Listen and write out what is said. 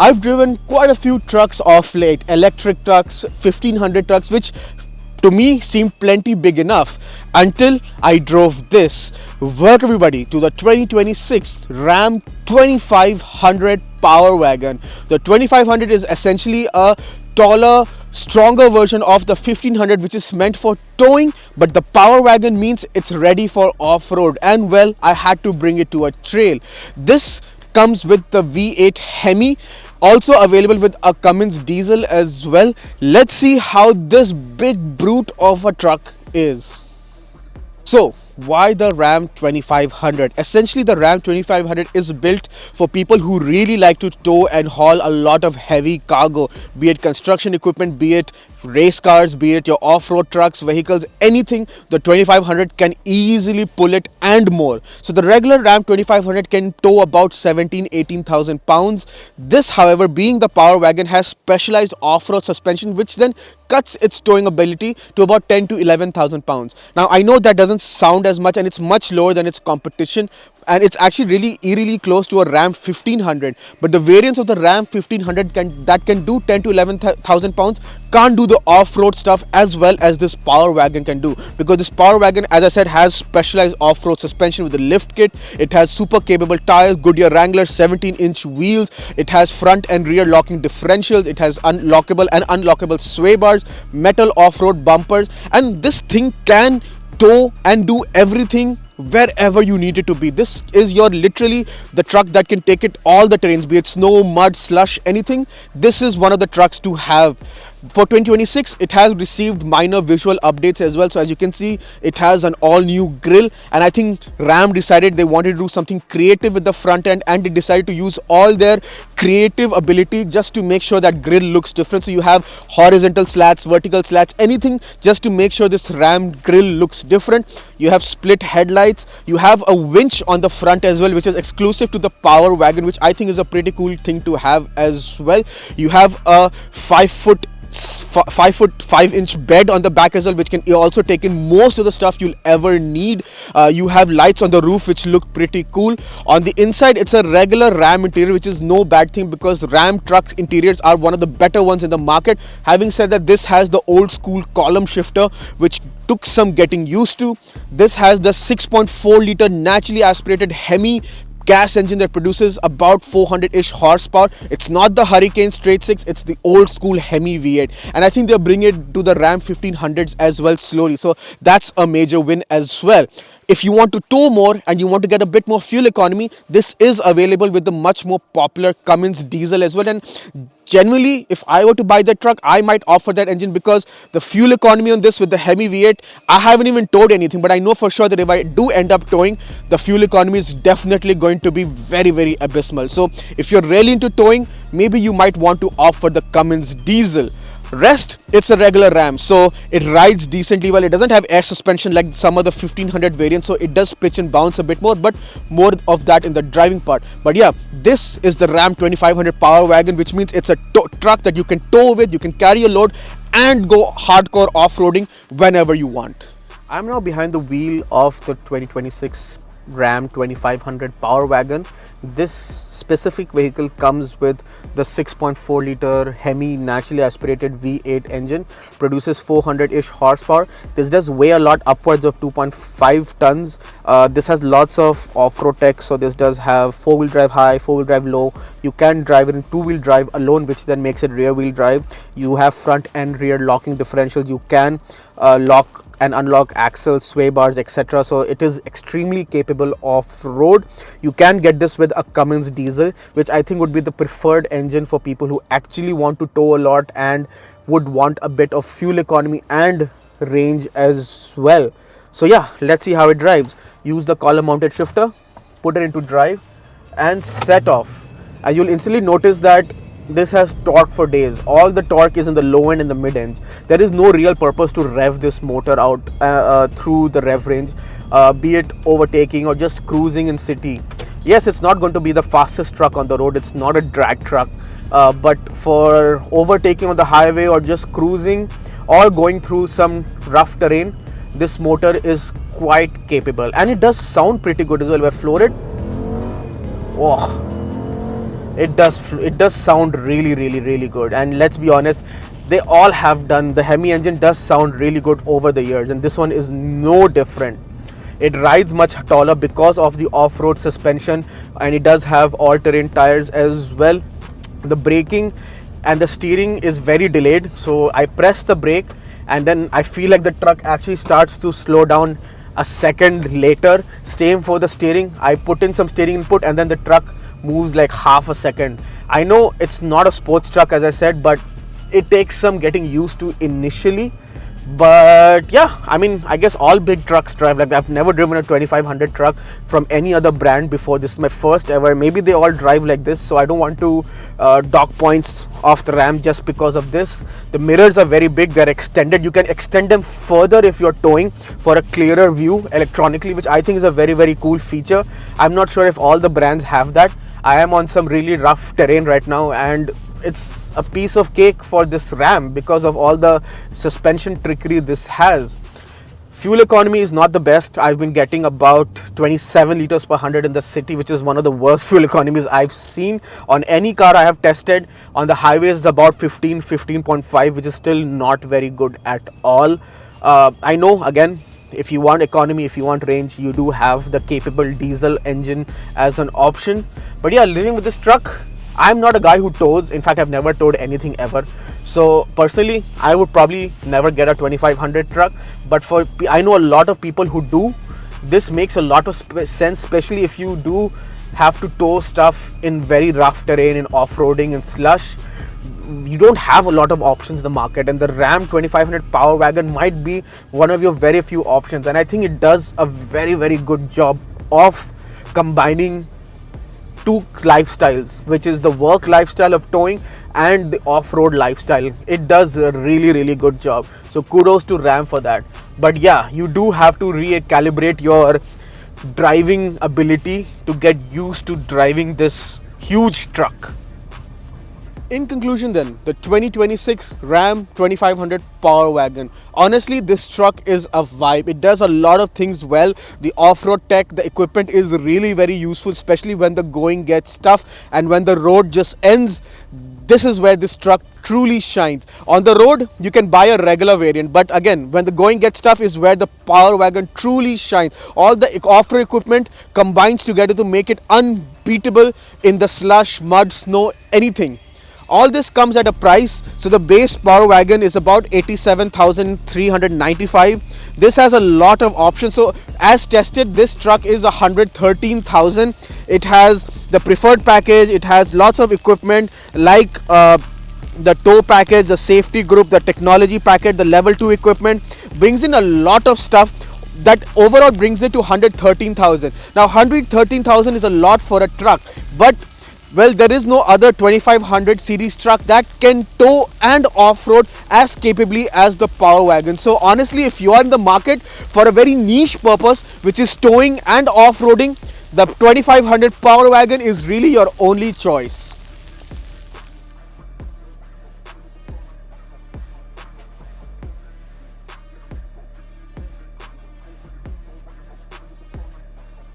I've driven quite a few trucks of late, electric trucks, 1500 trucks, which to me seemed plenty big enough until I drove this. Welcome everybody to the 2026 Ram 2500 Power Wagon. The 2500 is essentially a taller, stronger version of the 1500, which is meant for towing, but the Power Wagon means it's ready for off-road, and well, I had to bring it to a trail. This comes with the V8 HEMI, also available with a Cummins diesel as well. Let's see how this big brute of a truck is. So, why the Ram 2500? Essentially, the Ram 2500 is built for people who really like to tow and haul a lot of heavy cargo, be it construction equipment, be it race cars, be it your off-road trucks, vehicles, anything. The 2500 can easily pull it and more. So the regular Ram 2500 can tow about 18,000 pounds. This, however, being the Power Wagon, has specialized off-road suspension, which then cuts its towing ability to about 10 to 11,000 pounds. Now I know that doesn't sound as much, and it's much lower than its competition, and it's actually really eerily close to a Ram 1500, but the variants of the Ram 1500 can do 10 to 11,000 pounds can't do the off-road stuff as well as this Power Wagon can do, because this Power Wagon, as I said, has specialized off-road suspension with the lift kit. It has super capable tires, Goodyear Wrangler 17-inch wheels. It has front and rear locking differentials. It has unlockable and unlockable sway bars, metal off-road bumpers, and this thing can tow and do everything wherever you need it to be. This is your literally the truck that can take it all the terrains, be it snow, mud, slush, anything. This is one of the trucks to have. For 2026, it has received minor visual updates as well. So as you can see, it has an all new grille, and I think Ram decided they wanted to do something creative with the front end, and they decided to use all their creative ability just to make sure that grille looks different. So you have horizontal slats, vertical slats, anything just to make sure this Ram grille looks different. You have split headlights. You have a winch on the front as well, which is exclusive to the Power Wagon, which I think is a pretty cool thing to have as well. You have a 5'5" bed on the back as well, which can also take in most of the stuff you'll ever need. You have lights on the roof which look pretty cool. On the inside, it's a regular Ram interior, which is no bad thing because Ram trucks interiors are one of the better ones in the market. Having said that, this has the old school column shifter, which took some getting used to. This has the 6.4 liter naturally aspirated HEMI gas engine that produces about 400-ish horsepower. It's not the Hurricane straight six, it's the old school HEMI V8, and I think they'll bring it to the Ram 1500s as well slowly, so that's a major win as well. If you want to tow more and you want to get a bit more fuel economy, this is available with the much more popular Cummins diesel as well. And generally, if I were to buy that truck, I might opt for that engine because the fuel economy on this with the HEMI V8, I haven't even towed anything, but I know for sure that if I do end up towing, the fuel economy is definitely going to be very, very abysmal. So if you're really into towing, maybe you might want to opt for the Cummins diesel. Rest, it's a regular Ram, so it rides decently well. It doesn't have air suspension like some of the 1500 variants, so it does pitch and bounce a bit more, but more of that in the driving part. But yeah, this is the Ram 2500 Power Wagon, which means it's a truck that you can tow with, you can carry a load and go hardcore off-roading whenever you want. I'm now behind the wheel of the 2026 Ram 2500 Power Wagon. This specific vehicle comes with the 6.4 liter HEMI naturally aspirated V8 engine, produces 400-ish horsepower. This does weigh a lot, upwards of 2.5 tons. This has lots of off-road tech, so this does have 4-wheel drive high, 4-wheel drive low. You can drive it in 2-wheel drive alone, which then makes it rear-wheel drive. You have front and rear locking differentials. You can lock and unlock axles, sway bars, etc. So it is extremely capable off-road. You can get this with a Cummins diesel, which I think would be the preferred engine for people who actually want to tow a lot and would want a bit of fuel economy and range as well. So yeah, let's see how it drives. Use the column mounted shifter, put it into drive and set off, and you'll instantly notice that this has torque for days. All the torque is in the low end and the mid end. There is no real purpose to rev this motor out through the rev range, be it overtaking or just cruising in city. Yes, it's not going to be the fastest truck on the road, it's not a drag truck, but for overtaking on the highway or just cruising or going through some rough terrain, this motor is quite capable, and it does sound pretty good as well. If I floor it, oh, it does sound really good. And let's be honest, they all have done, the Hemi engine does sound really good over the years, and this one is no different. It rides much taller because of the off-road suspension, and it does have all-terrain tires as well. The braking and the steering is very delayed, so I press the brake and then I feel like the truck actually starts to slow down a second later. Same for the steering, I put in some steering input and then the truck moves like half a second. I know it's not a sports truck, as I said, but it takes some getting used to initially. But yeah, I mean, I guess all big trucks drive like that. I've never driven a 2500 truck from any other brand before. This is my first ever. Maybe they all drive like this, so I don't want to dock points off the Ram just because of this. The mirrors are very big, they're extended. You can extend them further if you're towing for a clearer view electronically, which I think is a very cool feature. I'm not sure if all the brands have that. I am on some really rough terrain right now, and it's a piece of cake for this Ram because of all the suspension trickery this has. Fuel economy is not the best. I've been getting about 27 liters per 100 in the city, which is one of the worst fuel economies I've seen on any car I have tested. On the highways, about 15.5, which is still not very good at all. I know, again, if you want economy, if you want range, you do have the capable diesel engine as an option. But yeah, living with this truck, I'm not a guy who tows. In fact, I've never towed anything ever. So personally, I would probably never get a 2500 truck. But I know a lot of people who do. This makes a lot of sense, especially if you do have to tow stuff in very rough terrain, in off-roading and slush. You don't have a lot of options in the market, and the Ram 2500 Power Wagon might be one of your very few options. And I think it does a very good job of combining two lifestyles, which is the work lifestyle of towing and the off-road lifestyle. It does a really good job, so kudos to Ram for that. But yeah, you do have to recalibrate your driving ability to get used to driving this huge truck. In conclusion then, the 2026 Ram 2500 Power Wagon. Honestly, this truck is a vibe. It does a lot of things well. The off-road tech, the equipment is really very useful, especially when the going gets tough and when the road just ends. This is where this truck truly shines. On the road, you can buy a regular variant, but again, when the going gets tough is where the Power Wagon truly shines. All the off-road equipment combines together to make it unbeatable in the slush, mud, snow, anything. All this comes at a price. So the base Power Wagon is about 87,395. This has a lot of options. So as tested, this truck is 113,000. It has the preferred package. It has lots of equipment like the tow package, the safety group, the technology package, the level 2 equipment. Brings in a lot of stuff that overall brings it to 113,000. Now 113,000 is a lot for a truck, but well, there is no other 2500 series truck that can tow and off-road as capably as the Power Wagon. So honestly, if you are in the market for a very niche purpose, which is towing and off-roading, the 2500 Power Wagon is really your only choice.